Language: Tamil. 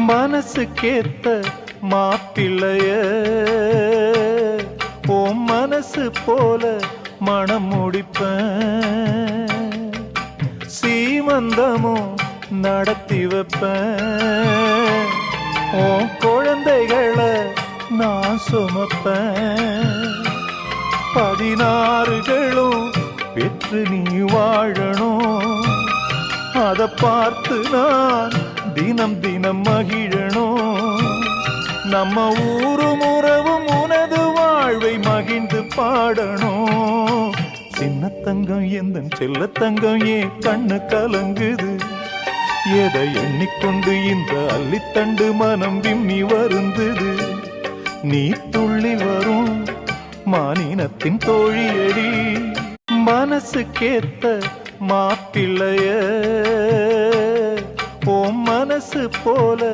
மனசுக்கேத்த மாப்பிள்ளைய உன் மனசு போல மனம் முடிப்பேன், சீமந்தமும் நடத்தி வைப்பேன், உன் குழந்தைகளை நான் சுமப்பேன், 16களும் பெற்று நீ வாழணும், அதை பார்த்து நான் தினம் தினம் மகிழணும், நம்ம ஊரும் உறவும் உனது வாழ்வை மகிழ்ந்து பாடணும். சின்ன தங்கம் எந்தன் செல்ல தங்கம் ஏன் கண்ணு கலங்குது, எதை எண்ணிக்கொண்டு இந்த அள்ளித்தண்டு மனம் விம்மி வருந்தது, நீ துள்ளி வரும் மானினத்தின் தோழியடி, மனசுக்கேத்த மாப்பிள்ளைய உன் மனசு போல